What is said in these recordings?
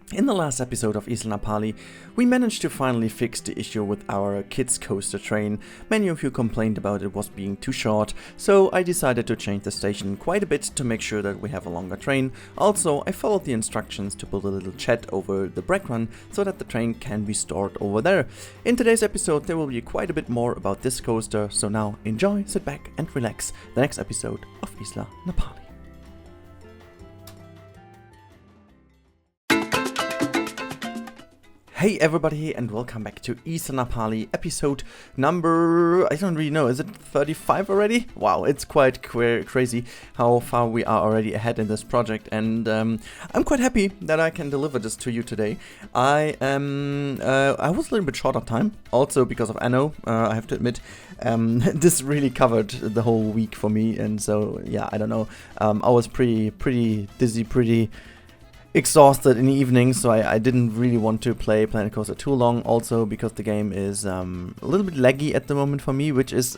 In the last episode of Isla Napali, we managed to finally fix the issue with our kids coaster train. Many of you complained about it was being too short, so I decided to change the station quite a bit to make sure that we have a longer train. Also, I followed the instructions to build a little shed over the brake run so that the train can be stored over there. In today's episode there will be quite a bit more about this coaster, so now enjoy, sit back and relax the next episode of Isla Napali. Hey everybody and welcome back to Isla Napali episode number, I don't really know, is it 35 already? Wow, it's quite crazy how far we are already ahead in this project, and I'm quite happy that I can deliver this to you today. I was a little bit short on time, also because of Anno, I have to admit. This really covered the whole week for me, and so yeah, I don't know, I was pretty dizzy, pretty exhausted in the evening, so I didn't really want to play Planet Coaster too long, also because the game is a little bit laggy at the moment for me, which is,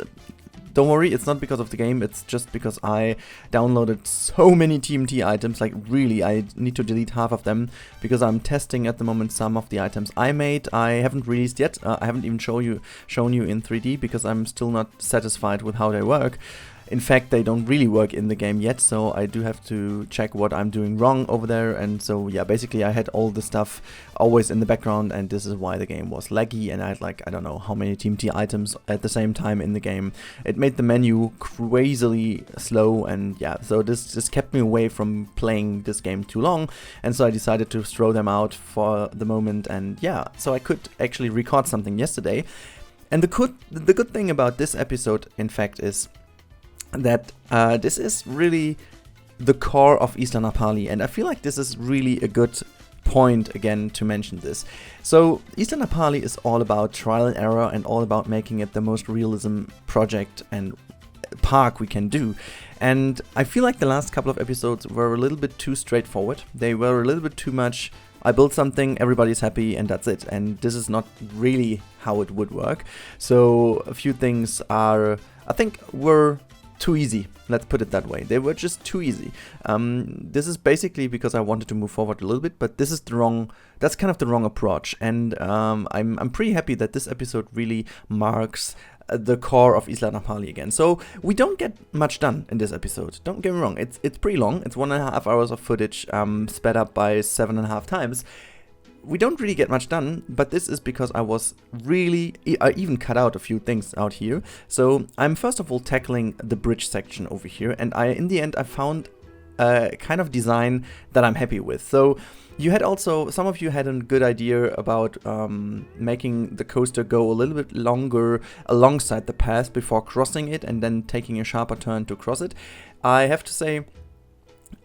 don't worry, it's not because of the game, it's just because I downloaded so many TMT items, like really, I need to delete half of them, because I'm testing at the moment some of the items I made. I haven't released yet, I haven't even shown you in 3D, because I'm still not satisfied with how they work. In fact, they don't really work in the game yet, so I do have to check what I'm doing wrong over there. And so yeah, basically I had all the stuff always in the background, and this is why the game was laggy, and I had like, I don't know how many TMT items at the same time in the game. It made the menu crazily slow, and yeah, so this just kept me away from playing this game too long, and so I decided to throw them out for the moment. And yeah, so I could actually record something yesterday. And the good thing about this episode, in fact, is that this is really the core of Isla Napali, and I feel like this is really a good point again to mention this. So Isla Napali is all about trial and error and all about making it the most realism project and park we can do. And I feel like the last couple of episodes were a little bit too straightforward. They were a little bit too much, I built something, everybody's happy, and that's it. And this is not really how it would work. So a few things are, I think, were too easy, let's put it that way. They were just too easy. This is basically because I wanted to move forward a little bit, but this is that's kind of the wrong approach. And I'm pretty happy that this episode really marks the core of Isla Napali again. So we don't get much done in this episode, don't get me wrong. It's pretty long, it's 1.5 hours of footage, sped up by 7.5 times. We don't really get much done, but this is because I even cut out a few things out here. So I'm first of all tackling the bridge section over here, and in the end I found a kind of design that I'm happy with. So some of you had a good idea about making the coaster go a little bit longer alongside the path before crossing it and then taking a sharper turn to cross it. I have to say,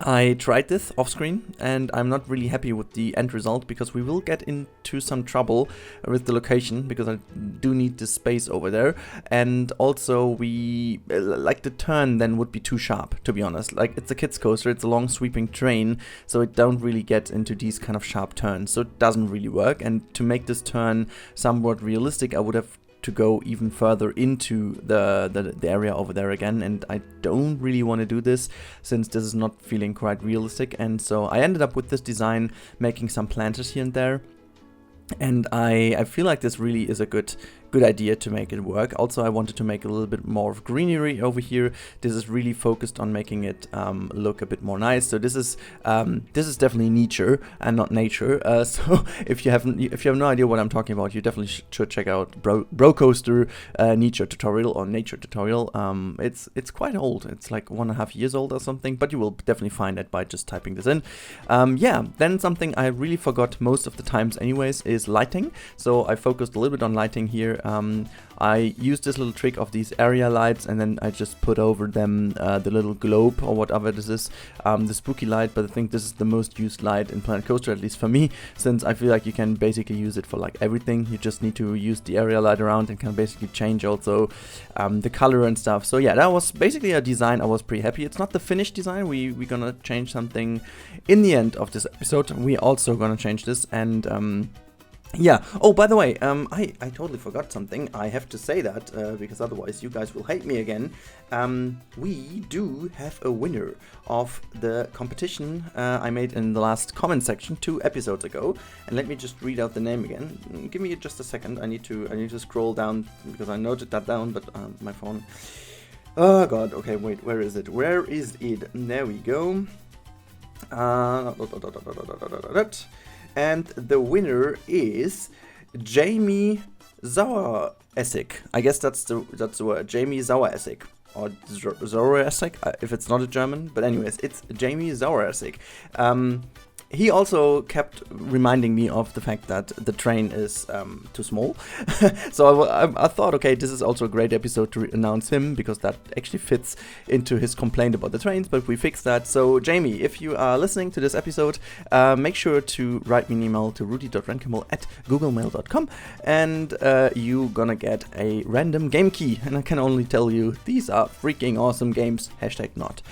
I tried this off screen and I'm not really happy with the end result, because we will get into some trouble with the location, because I do need this space over there, and also the turn then would be too sharp, to be honest. Like, it's a kids coaster, it's a long sweeping train, so it don't really get into these kind of sharp turns, so it doesn't really work. And to make this turn somewhat realistic, I would have to go even further into the area over there again, and I don't really want to do this since this is not feeling quite realistic. And so I ended up with this design, making some planters here and there, and I feel like this really is a good idea to make it work. Also, I wanted to make a little bit more of greenery over here. This is really focused on making it look a bit more nice. So this is definitely nature and not nature. So if you have no idea what I'm talking about, you definitely should check out Bro Coaster nature tutorial. It's quite old. It's like 1.5 years old or something, but you will definitely find it by just typing this in. Yeah, then something I really forgot most of the times anyways is lighting. So I focused a little bit on lighting here. I used this little trick of these area lights, and then I just put over them the little globe or whatever this is, the spooky light. But I think this is the most used light in Planet Coaster, at least for me, since I feel like you can basically use it for like everything. You just need to use the area light around and can basically change also the color and stuff. So yeah, that was basically a design I was pretty happy. It's not the finished design. We're gonna change something in the end of this episode. We also gonna change this, and Yeah. Oh, by the way, I totally forgot something. I have to say that because otherwise you guys will hate me again. We do have a winner of the competition I made in the last comment section 2 episodes ago. And let me just read out the name again. Give me just a second. I need to scroll down because I noted that down, but my phone. Oh God. Okay, wait. Where is it? Where is it? There we go. And the winner is Jamie Saueressig. I guess that's the word. Jamie Saueressig. Or Saueressig, if it's not a German. But anyways, it's Jamie Saueressig. He also kept reminding me of the fact that the train is too small. So I thought, okay, this is also a great episode to announce him, because that actually fits into his complaint about the trains, but we fixed that. So Jamie, if you are listening to this episode, make sure to write me an email to rudi.rennkamel@googlemail.com, and you're gonna get a random game key. And I can only tell you, these are freaking awesome games. #not.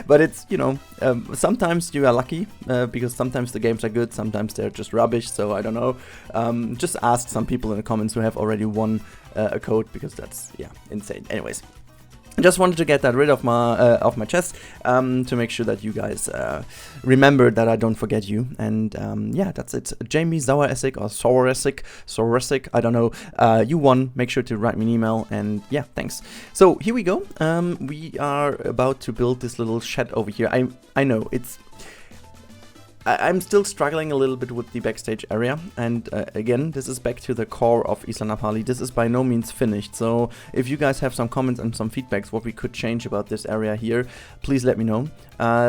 But it's, sometimes you are lucky, because sometimes the games are good, sometimes they're just rubbish, so I don't know. Just ask some people in the comments who have already won a code, because that's, insane. Anyways, I just wanted to get that rid of my chest, to make sure that you guys remember that I don't forget you. And that's it. Jamie Saueressig or Saueressig, I don't know. You won. Make sure to write me an email, and thanks. So here we go. We are about to build this little shed over here. I know I'm still struggling a little bit with the backstage area, and again, this is back to the core of Isla Napali. This is by no means finished, so if you guys have some comments and some feedbacks what we could change about this area here, please let me know,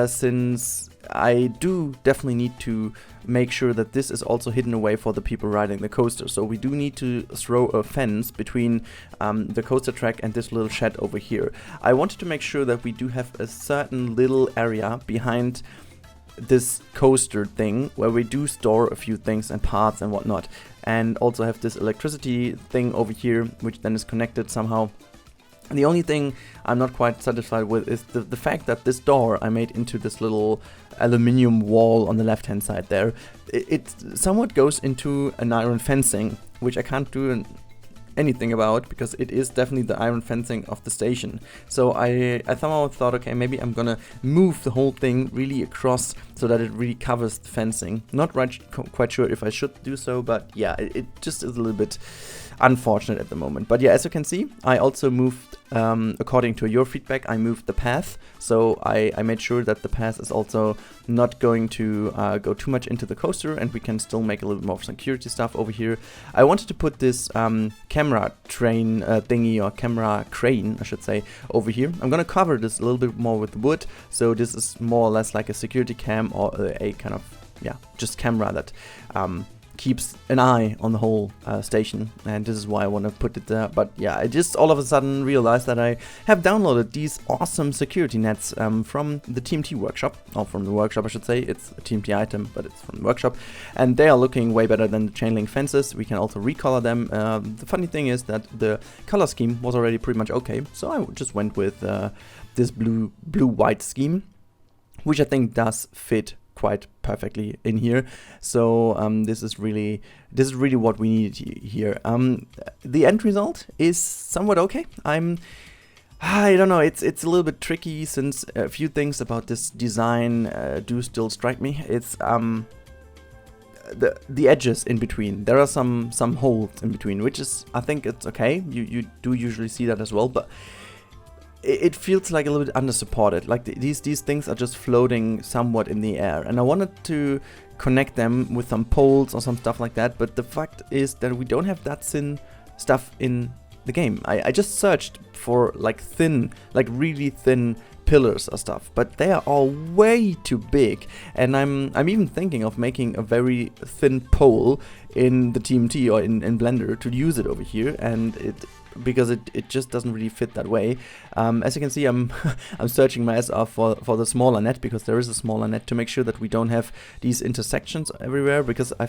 since I do definitely need to make sure that this is also hidden away for the people riding the coaster. So we do need to throw a fence between the coaster track and this little shed over here. I wanted to make sure that we do have a certain little area behind this coaster thing where we do store a few things and parts and whatnot, and also have this electricity thing over here which then is connected somehow. And the only thing I'm not quite satisfied with is the fact that this door I made into this little aluminium wall on the left hand side there, it somewhat goes into an iron fencing, which I can't do anything about, because it is definitely the iron fencing of the station. So I somehow thought, okay, maybe I'm gonna move the whole thing really across so that it really covers the fencing. Not quite sure if I should do so, but it just is a little bit unfortunate at the moment. But as you can see, I also moved, according to your feedback, I moved the path. So I made sure that the path is also not going to go too much into the coaster, and we can still make a little more security stuff over here. I wanted to put this camera train thingy, or camera crane, I should say, over here. I'm gonna cover this a little bit more with wood, so this is more or less like a security cam, or a kind of, just camera that keeps an eye on the whole station, and this is why I want to put it there. But I just all of a sudden realized that I have downloaded these awesome security nets from the TMT workshop, or from the workshop I should say. It's a TMT item, but it's from the workshop, and they are looking way better than the chain link fences. We can also recolor them. The funny thing is that the color scheme was already pretty much okay, so I just went with this blue-white scheme, which I think does fit quite perfectly in here. So this is really what we need here. The end result is somewhat okay. I don't know, it's a little bit tricky, since a few things about this design do still strike me. It's the edges in between. There are some holes in between, which is, I think it's okay. You do usually see that as well, but it feels like a little bit under-supported. Like these things are just floating somewhat in the air, and I wanted to connect them with some poles or some stuff like that, but the fact is that we don't have that thin stuff in the game. I just searched for really thin pillars or stuff, but they are all way too big, and I'm even thinking of making a very thin pole in the TMT or in Blender to use it over here, and because it just doesn't really fit that way. As you can see, I'm searching my ass off for the smaller net, because there is a smaller net, to make sure that we don't have these intersections everywhere, because I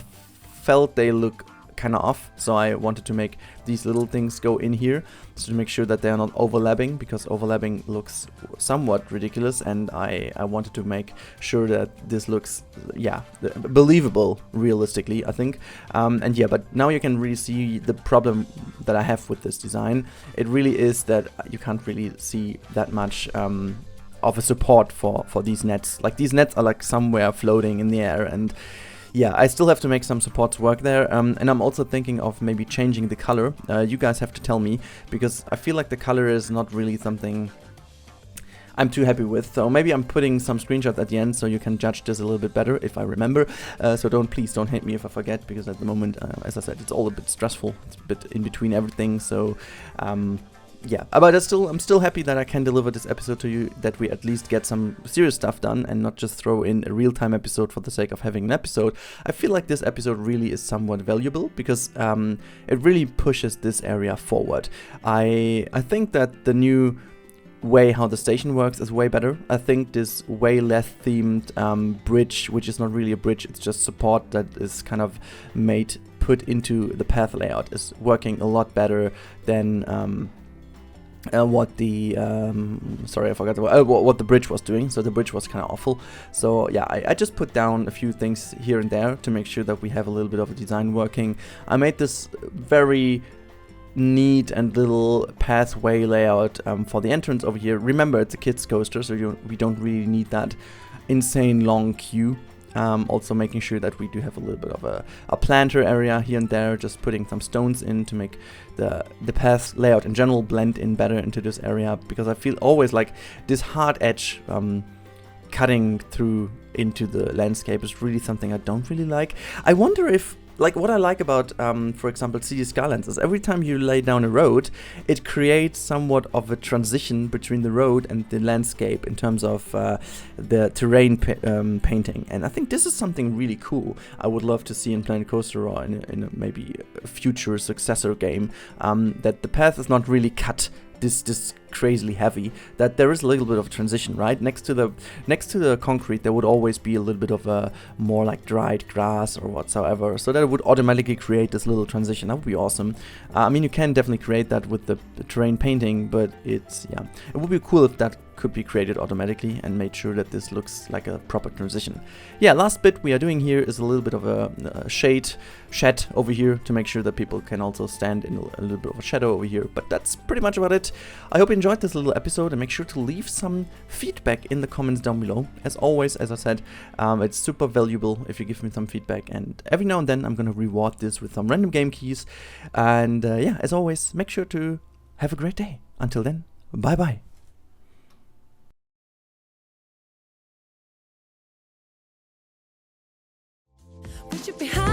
felt they look kind of off, so I wanted to make these little things go in here so to make sure that they are not overlapping, because overlapping looks somewhat ridiculous, and I wanted to make sure that this looks, yeah, believable realistically, I think. And yeah, but now you can really see the problem that I have with this design. It really is that you can't really see that much of a support for these nets. Like, these nets are like somewhere floating in the air, and yeah, I still have to make some supports work there, and I'm also thinking of maybe changing the color. You guys have to tell me, because I feel like the color is not really something I'm too happy with. So maybe I'm putting some screenshots at the end so you can judge this a little bit better if I remember. So please don't hate me if I forget, because at the moment, as I said, it's all a bit stressful. It's a bit in between everything, so yeah, but I'm still happy that I can deliver this episode to you, that we at least get some serious stuff done and not just throw in a real-time episode for the sake of having an episode. I feel like this episode really is somewhat valuable, because it really pushes this area forward. I think that the new way how the station works is way better. I think this way less themed bridge, which is not really a bridge, it's just support that is kind of put into the path layout, is working a lot better than what the sorry, I forgot what the bridge was doing. So the bridge was kind of awful. So yeah, I just put down a few things here and there to make sure that we have a little bit of a design working. I made this very neat and little pathway layout for the entrance over here. Remember, it's a kids coaster, so we don't really need that insane long queue. Also making sure that we do have a little bit of a planter area here and there, just putting some stones in to make the path layout in general blend in better into this area, because I feel always like this hard edge cutting through into the landscape is really something I don't really like. I wonder if, like, what I like about, for example, City Skylines is every time you lay down a road, it creates somewhat of a transition between the road and the landscape in terms of the terrain painting. And I think this is something really cool I would love to see in Planet Coaster, or in a maybe a future successor game, that the path is not really cut this crazily heavy, that there is a little bit of transition, right? Next to the concrete there would always be a little bit of a more like dried grass or whatsoever, so that it would automatically create this little transition. That would be awesome. I mean, you can definitely create that with the terrain painting, but it's, yeah, it would be cool if that could be created automatically and made sure that this looks like a proper transition. Yeah, last bit we are doing here is a little bit of a shed over here to make sure that people can also stand in a little bit of a shadow over here. But that's pretty much about it. I hope you enjoyed this little episode, and make sure to leave some feedback in the comments down below. As always, as I said, it's super valuable if you give me some feedback, and every now and then I'm gonna reward this with some random game keys. And yeah, as always, make sure to have a great day. Until then, bye bye. Put you behind